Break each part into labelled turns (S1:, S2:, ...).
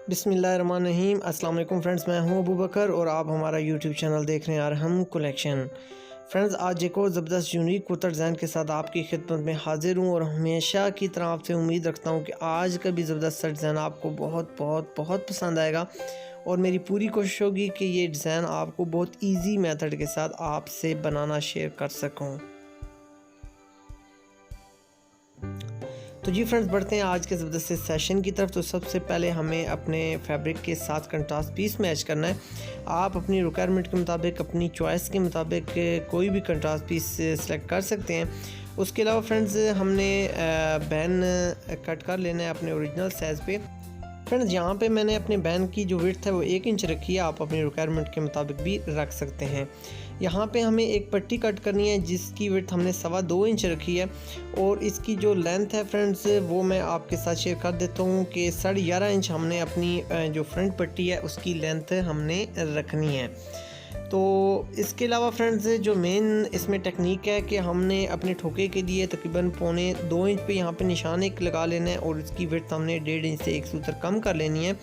S1: बिस्मिल्लाहिर्रहमानिर्रहीम। अस्सलाम वालेकुम फ्रेंड्स, मैं हूं अबू बकर और आप हमारा यूट्यूब चैनल देख रहे हैं अरहम कलेक्शन। फ्रेंड्स, आज एक और ज़बरदस्त यूनिक कुर्ता डिज़ाइन के साथ आपकी खिदमत में हाजिर हूं और हमेशा की तरह आपसे उम्मीद रखता हूं कि आज का भी ज़बरदस्त डिज़ाइन आपको बहुत बहुत बहुत पसंद आएगा और मेरी पूरी कोशिश होगी कि ये डिज़ाइन आपको बहुत ईजी मेथड के साथ आपसे बनाना शेयर कर सकूँ। तो जी फ्रेंड्स, बढ़ते हैं आज के ज़बरदस्त सेशन की तरफ। तो सबसे पहले हमें अपने फैब्रिक के साथ कंट्रास्ट पीस मैच करना है। आप अपनी रिक्वायरमेंट के मुताबिक, अपनी चॉइस के मुताबिक कोई भी कंट्रास्ट पीस सेलेक्ट कर सकते हैं। उसके अलावा फ्रेंड्स, हमने बैन कट कर लेना है अपने ओरिजिनल साइज़ पे। फ्रेंड्स, यहाँ पे मैंने अपने बैन की जो विड्थ है वो 1 इंच रखी है। आप अपनी रिक्वायरमेंट के मुताबिक भी रख सकते हैं। यहाँ पे हमें एक पट्टी कट करनी है जिसकी विड्थ हमने 2.25 इंच रखी है और इसकी जो लेंथ है फ्रेंड्स वो मैं आपके साथ शेयर कर देता हूँ कि 11.5 इंच हमने अपनी जो फ्रंट पट्टी है उसकी लेंथ हमने रखनी है। तो इसके अलावा फ्रेंड्स, जो मेन इसमें टेक्निक है कि हमने अपने ठोके के लिए तकरीबन 1.25 इंच पे यहाँ पे निशान एक लगा लेना है और इसकी विड्थ हमने 1.5 इंच से 1 सूत्र कम कर लेनी है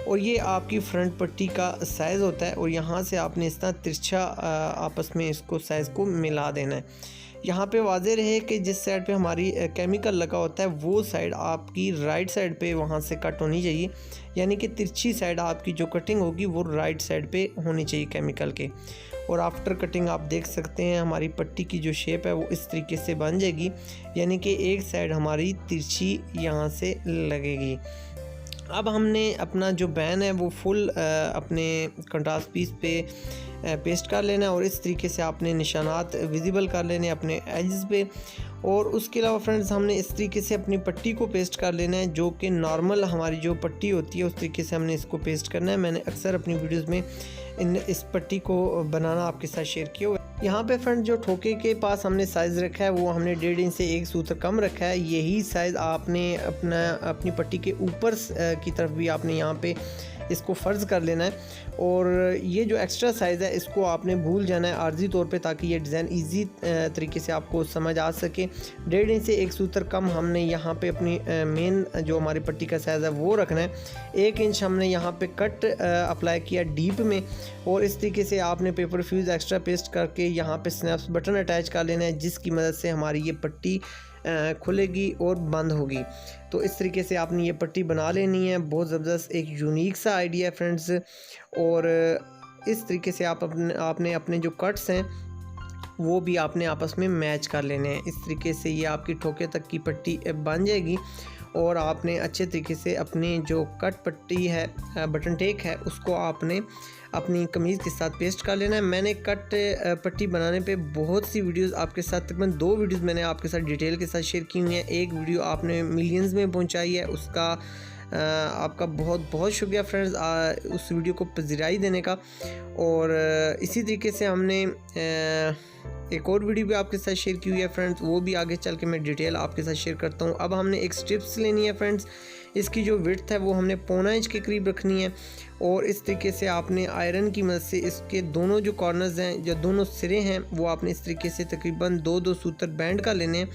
S1: और ये आपकी फ्रंट पट्टी का साइज़ होता है और यहाँ से आपने इस तरह तिरछा आपस में इसको साइज़ को मिला देना है। यहाँ पे वाज़े रहे कि जिस साइड पे हमारी केमिकल लगा होता है वो साइड आपकी राइट साइड पे वहाँ से कट होनी चाहिए, यानी कि तिरछी साइड आपकी जो कटिंग होगी वो राइट साइड पे होनी चाहिए केमिकल के। और आफ्टर कटिंग आप देख सकते हैं हमारी पट्टी की जो शेप है वो इस तरीके से बन जाएगी, यानी कि एक साइड हमारी तिरछी यहाँ से लगेगी। अब हमने अपना जो बैन है वो फुल अपने कंट्रास्ट पीस पे पेस्ट कर लेना है और इस तरीके से आपने निशानात विजिबल कर लेने अपने एजेस पे। और उसके अलावा फ्रेंड्स, हमने इस तरीके से अपनी पट्टी को पेस्ट कर लेना है, जो कि नॉर्मल हमारी जो पट्टी होती है उस तरीके से हमने इसको पेस्ट करना है। मैंने अक्सर अपनी वीडियोस में इस पट्टी को बनाना आपके साथ शेयर किया हुआ है। यहाँ पे फ्रेंड, जो ठोके के पास हमने साइज़ रखा है वो हमने 1.5 इंच से 1 सूत्र कम रखा है। यही साइज़ आपने अपनी पट्टी के ऊपर की तरफ भी आपने यहाँ पे इसको फ़र्ज़ कर लेना है और ये जो एक्स्ट्रा साइज़ है इसको आपने भूल जाना है आर्जी तौर पे, ताकि ये डिज़ाइन इजी तरीके से आपको समझ आ सके। 1.5 इंच से 1 सूत्र कम हमने यहाँ पे अपनी मेन जो हमारी पट्टी का साइज़ है वो रखना है। 1 इंच हमने यहाँ पे कट अप्लाई किया डीप में और इस तरीके से आपने पेपर फ्यूज़ एक्स्ट्रा पेस्ट करके यहाँ पे स्नैप्स बटन अटैच कर लेना है, जिसकी मदद से हमारी ये पट्टी खुलेगी और बंद होगी। तो इस तरीके से आपने ये पट्टी बना लेनी है। बहुत ज़बरदस्त एक यूनिक सा आइडिया है फ्रेंड्स। और इस तरीके से आपने अपने जो कट्स हैं वो भी आपने आपस में मैच कर लेने हैं। इस तरीके से ये आपकी ठोके तक की पट्टी बन जाएगी और आपने अच्छे तरीके से अपनी जो कट पट्टी है, बटन टेक है, उसको आपने अपनी कमीज़ के साथ पेस्ट कर लेना है। मैंने कट पट्टी बनाने पे बहुत सी वीडियोस आपके साथ, तकरीबन 2 वीडियोस मैंने आपके साथ डिटेल के साथ शेयर की हुई हैं। एक वीडियो आपने मिलियंस में पहुंचाई है, उसका आपका बहुत बहुत शुक्रिया फ्रेंड्स उस वीडियो को पज़िराई देने का। और इसी तरीके से हमने एक और वीडियो भी आपके साथ शेयर की हुई है फ्रेंड्स, वो भी आगे चल के मैं डिटेल आपके साथ शेयर करता हूँ। अब हमने एक स्ट्रिप्स लेनी है फ्रेंड्स। इसकी जो विड्थ है वो हमने 1.25 इंच के करीब रखनी है और इस तरीके से आपने आयरन की मदद से इसके दोनों जो कॉर्नर्स हैं, जो दोनों सिरे हैं, वो आपने इस तरीके से तकरीबन 2-2 सूत्र बैंड कर लेने हैं।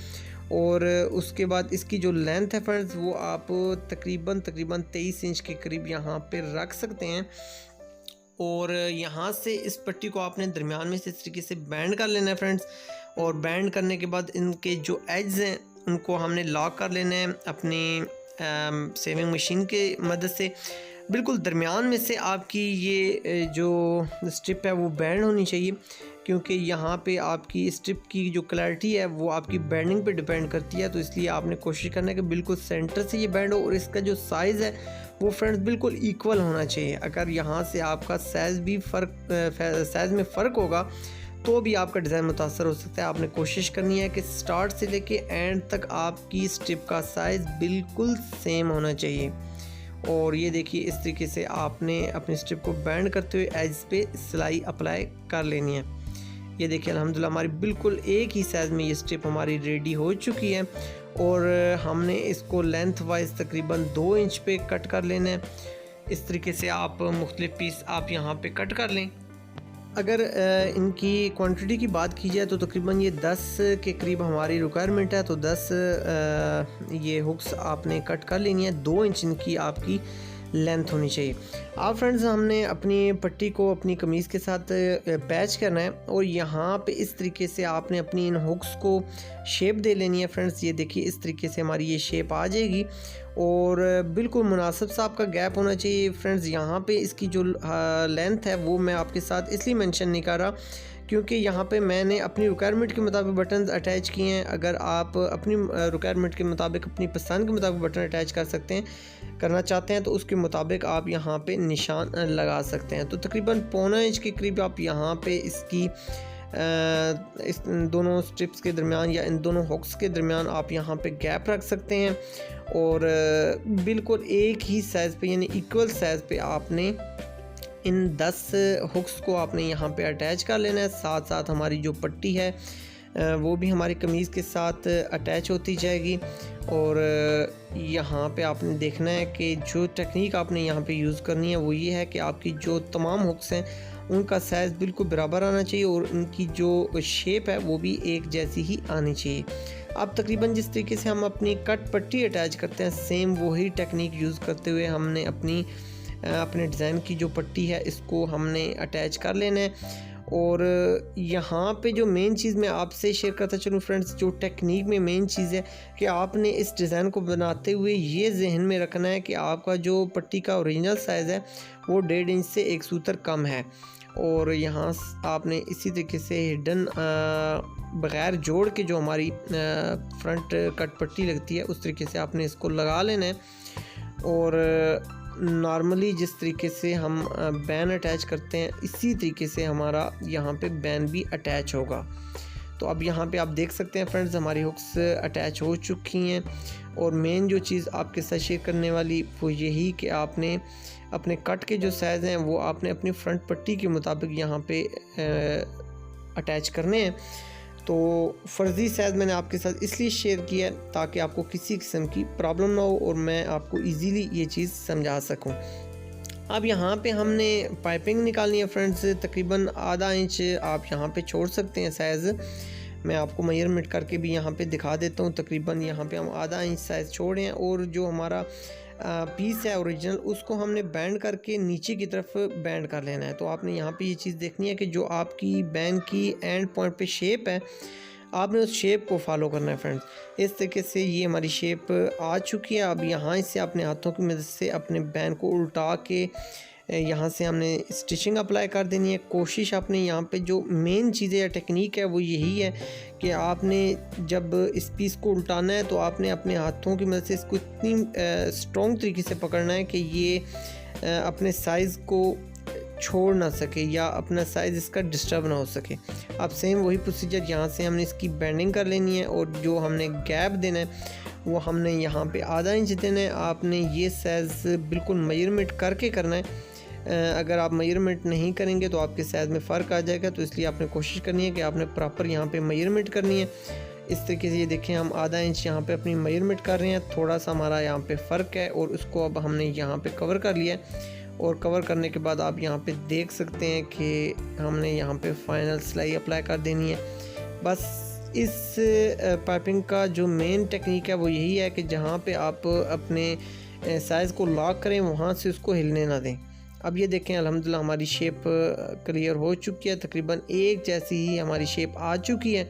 S1: और उसके बाद इसकी जो लेंथ है फ्रेंड्स वो आप तकरीबन 23 इंच के करीब यहाँ पे रख सकते हैं। और यहाँ से इस पट्टी को आपने दरमियान में से इस तरीके से बैंड कर लेना है फ्रेंड्स। और बैंड करने के बाद इनके जो एड्स हैं उनको हमने लॉक कर लेना है अपनी सेविंग मशीन के मदद से। बिल्कुल दरमियान में से आपकी ये जो स्ट्रिप है वो बैंड होनी चाहिए, क्योंकि यहाँ पे आपकी स्ट्रिप की जो क्लैरिटी है वो आपकी बैंडिंग पे डिपेंड करती है। तो इसलिए आपने कोशिश करना है कि बिल्कुल सेंटर से ये बैंड हो और इसका जो साइज़ है वो फ्रेंड्स बिल्कुल इक्वल होना चाहिए। अगर यहाँ से आपका साइज़ में फ़र्क होगा तो भी आपका डिज़ाइन मुतासर हो सकता है। आपने कोशिश करनी है कि स्टार्ट से लेके एंड तक आपकी स्ट्रिप का साइज़ बिल्कुल सेम होना चाहिए। और ये देखिए, इस तरीके से आपने अपनी स्ट्रिप को बैंड करते हुए एज पे सिलाई अप्लाई कर लेनी है। ये देखिए अल्हम्दुलिल्लाह हमारी बिल्कुल एक ही साइज़ में ये स्ट्रिप हमारी रेडी हो चुकी है और हमने इसको लेंथ वाइज तकरीबन 2 इंच पे कट कर लेना है। इस तरीके से आप मुख्तलिफ पीस आप यहाँ पे कट कर लें। अगर इनकी क्वांटिटी की बात की जाए तो तकरीबन ये 10 के करीब हमारी रिक्वायरमेंट है, तो 10 ये हुक्स आपने कट कर लेनी है। 2 इंच इनकी आपकी लेंथ होनी चाहिए। अब फ्रेंड्स हमने अपनी पट्टी को अपनी कमीज़ के साथ पैच करना है और यहाँ पे इस तरीके से आपने अपनी इन हुक्स को शेप दे लेनी है। फ्रेंड्स ये देखिए इस तरीके से हमारी ये शेप आ जाएगी और बिल्कुल मुनासिब सा आपका गैप होना चाहिए। फ्रेंड्स यहाँ पे इसकी जो लेंथ है वो मैं आपके साथ इसलिए मेंशन नहीं कर रहा क्योंकि यहाँ पे मैंने अपनी रिक्वायरमेंट के मुताबिक बटन अटैच किए हैं। अगर आप अपनी रिक्वायरमेंट के मुताबिक अपनी पसंद के मुताबिक बटन अटैच करना चाहते हैं तो उसके मुताबिक आप यहाँ पे निशान लगा सकते हैं। तो तकरीबन 1.25 इंच के करीब आप यहाँ पे इसकी इस दोनों स्ट्रिप्स के दरमियान या इन दोनों हुक्स के दरमियान आप यहाँ पे गैप रख सकते हैं और बिल्कुल एक ही साइज़ पे यानी इक्वल साइज़ पे आपने इन 10 हुक्स को आपने यहाँ पे अटैच कर लेना है। साथ साथ हमारी जो पट्टी है वो भी हमारी कमीज़ के साथ अटैच होती जाएगी और यहाँ पे आपने देखना है कि जो टेक्निक आपने यहाँ पे यूज़ करनी है वो ये है कि आपकी जो तमाम हुक्स हैं उनका साइज़ बिल्कुल बराबर आना चाहिए और उनकी जो शेप है वो भी एक जैसी ही आनी चाहिए। अब तकरीबन जिस तरीके से हम अपनी कट पट्टी अटैच करते हैं सेम वही टेक्निक यूज़ करते हुए हमने अपने डिज़ाइन की जो पट्टी है इसको हमने अटैच कर लेना है। और यहाँ पे जो मेन चीज़ मैं आपसे शेयर करता चलूँ फ्रेंड्स, जो टेक्निक में मेन चीज़ है कि आपने इस डिज़ाइन को बनाते हुए ये जहन में रखना है कि आपका जो पट्टी का ओरिजिनल साइज़ है वो 1.5 इंच से 1 सूतर कम है और यहाँ आपने इसी तरीके से हिडन बग़ैर जोड़ के जो हमारी फ्रंट कट पट्टी लगती है उस तरीके से आपने इसको लगा लेना है। और नॉर्मली जिस तरीके से हम बैन अटैच करते हैं इसी तरीके से हमारा यहाँ पे बैन भी अटैच होगा। तो अब यहाँ पे आप देख सकते हैं फ्रेंड्स हमारी हुक्स अटैच हो चुकी हैं और मेन जो चीज़ आपके साथ शेयर करने वाली वो यही कि आपने अपने कट के जो साइज़ हैं वो आपने अपनी फ्रंट पट्टी के मुताबिक यहाँ पे अटैच करने हैं। तो फ़र्ज़ी साइज़ मैंने आपके साथ इसलिए शेयर किया है ताकि आपको किसी किस्म की प्रॉब्लम ना हो और मैं आपको इजीली ये चीज़ समझा सकूं। अब यहाँ पे हमने पाइपिंग निकालनी है फ्रेंड्स, तकरीबन आधा इंच आप यहाँ पे छोड़ सकते हैं साइज़। मैं आपको मेजरमेंट करके भी यहाँ पे दिखा देता हूँ। तकरीबन यहाँ पे हम आधा इंच साइज़ छोड़े हैं और जो हमारा पीस है ओरिजिनल उसको हमने बैंड करके नीचे की तरफ बैंड कर लेना है। तो आपने यहाँ पे ये चीज़ देखनी है कि जो आपकी बैंड की एंड पॉइंट पे शेप है आपने उस शेप को फॉलो करना है फ्रेंड्स। इस तरीके से ये हमारी शेप आ चुकी है। अब यहाँ से अपने हाथों की मदद से अपने बैंड को उल्टा के यहाँ से हमने स्टिचिंग अप्लाई कर देनी है। कोशिश आपने यहाँ पे जो मेन चीज़ें या टेक्निक है वो यही है कि आपने जब इस पीस को उल्टाना है तो आपने अपने हाथों की मदद से इसको इतनी स्ट्रॉन्ग तरीके से पकड़ना है कि ये अपने साइज़ को छोड़ ना सके या अपना साइज़ इसका डिस्टर्ब ना हो सके। अब सेम वही प्रोसीजर यहाँ से हमने इसकी बेंडिंग कर लेनी है और जो हमने गैप देना है वो हमने यहाँ पे आधा इंच देना है। आपने ये साइज़ बिल्कुल मेजरमेंट करके करना है। अगर आप मेजरमेंट नहीं करेंगे तो आपके साइज़ में फ़र्क आ जाएगा, तो इसलिए आपने कोशिश करनी है कि आपने प्रॉपर यहाँ पे मेजरमेंट करनी है। इस तरीके से ये देखें हम आधा इंच यहाँ पे अपनी मेजरमेंट कर रहे हैं, थोड़ा सा हमारा यहाँ पे फ़र्क है और उसको अब हमने यहाँ पे कवर कर लिया है। और कवर करने के बाद आप यहाँ पे देख सकते हैं कि हमने यहाँ पे फाइनल सिलाई अप्लाई कर देनी है। बस इस पाइपिंग का जो मेन टेक्निक है वो यही है कि जहाँ पे आप अपने साइज़ को लॉक करें वहाँ से उसको हिलने ना दें। अब ये देखें अल्हम्दुलिल्लाह हमारी शेप क्लियर हो चुकी है, तकरीबन एक जैसी ही हमारी शेप आ चुकी है।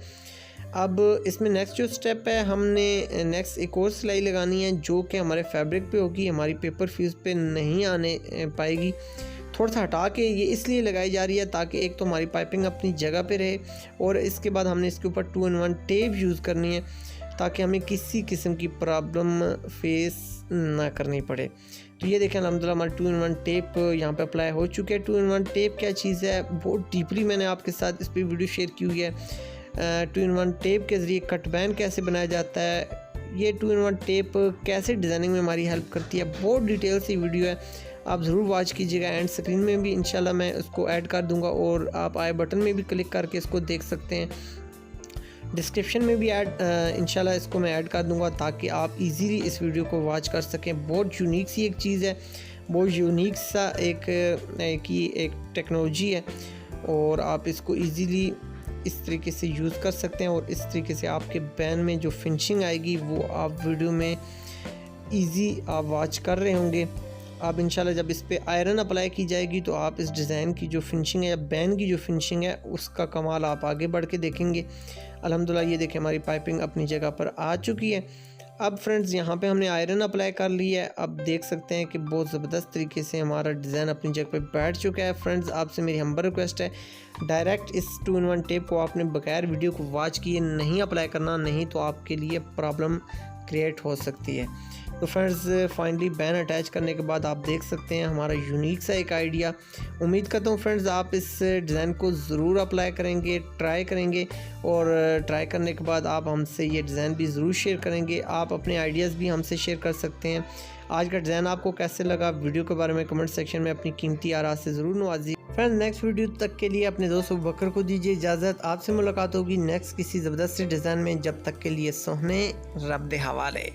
S1: अब इसमें नेक्स्ट जो स्टेप है हमने नेक्स्ट एक और सिलाई लगानी है जो कि हमारे फैब्रिक पे होगी, हमारी पेपर फ्यूज़ पे नहीं आने पाएगी। थोड़ा सा हटा के ये इसलिए लगाई जा रही है ताकि एक तो हमारी पाइपिंग अपनी जगह पे रहे और इसके बाद हमने इसके ऊपर 2-in-1 टेप यूज़ करनी है ताकि हमें किसी किस्म की प्रॉब्लम फेस ना करनी पड़े। तो ये देखें अल्हम्दुलिल्लाह हमारी 2-in-1 टेप यहाँ पे अप्लाई हो चुकी है। 2-in-1 टेप क्या चीज़ है बहुत डीपली मैंने आपके साथ इस पर वीडियो शेयर की हुई है। 2-in-1 टेप के ज़रिए कट बैंड कैसे बनाया जाता है, ये 2-in-1 टेप कैसे डिज़ाइनिंग में हमारी हेल्प करती है, बहुत डिटेल से वीडियो है, आप ज़रूर वॉच कीजिएगा। एंड स्क्रीन में भी इंशाल्लाह मैं उसको ऐड कर दूंगा और आप आई बटन में भी क्लिक करके इसको देख सकते हैं। डिस्क्रिप्शन में भी इंशाल्लाह इसको मैं ऐड कर दूंगा ताकि आप इजीली इस वीडियो को वॉच कर सकें। बहुत यूनिक सी एक चीज़ है, बहुत यूनिक सा एक टेक्नोलॉजी है और आप इसको इजीली इस तरीके से यूज़ कर सकते हैं और इस तरीके से आपके बैन में जो फिनिशिंग आएगी वो आप वीडियो में इजी आप वॉच कर रहे होंगे। अब इंशाल्लाह जब इस पे आयरन अप्लाई की जाएगी तो आप इस डिज़ाइन की जो फिनिशिंग है या बैन की जो फिनिशिंग है उसका कमाल आप आगे बढ़ के देखेंगे। अल्हम्दुलिल्लाह ये देखें हमारी पाइपिंग अपनी जगह पर आ चुकी है। अब फ्रेंड्स यहाँ पे हमने आयरन अप्लाई कर ली है। अब देख सकते हैं कि बहुत ज़बरदस्त तरीके से हमारा डिज़ाइन अपनी जगह पे बैठ चुका है। फ्रेंड्स आपसे मेरी हम्बल रिक्वेस्ट है, डायरेक्ट इस 2-in-1 टेप को आपने बगैर वीडियो को वॉच किए नहीं अप्लाई करना, नहीं तो आपके लिए प्रॉब्लम क्रिएट हो सकती है। तो फ्रेंड्स फाइनली बैन अटैच करने के बाद आप देख सकते हैं हमारा यूनिक सा एक आइडिया। उम्मीद करता हूँ फ्रेंड्स आप इस डिज़ाइन को ज़रूर अप्लाई करेंगे, ट्राई करेंगे, और ट्राई करने के बाद आप हमसे ये डिज़ाइन भी ज़रूर शेयर करेंगे। आप अपने आइडियाज़ भी हमसे शेयर कर सकते हैं। आज का डिज़ाइन आपको कैसे लगा, वीडियो के बारे में कमेंट सेक्शन में अपनी कीमती आरा से ज़रूर नवाजिए। फ्रेंड्स नेक्स्ट वीडियो तक के लिए अपने दोस्त अबू बकर को दीजिए इजाज़त। आपसे मुलाकात होगी नेक्स्ट किसी ज़बरदस्त डिज़ाइन में। जब तक के लिए सोहने रब दे हवाले।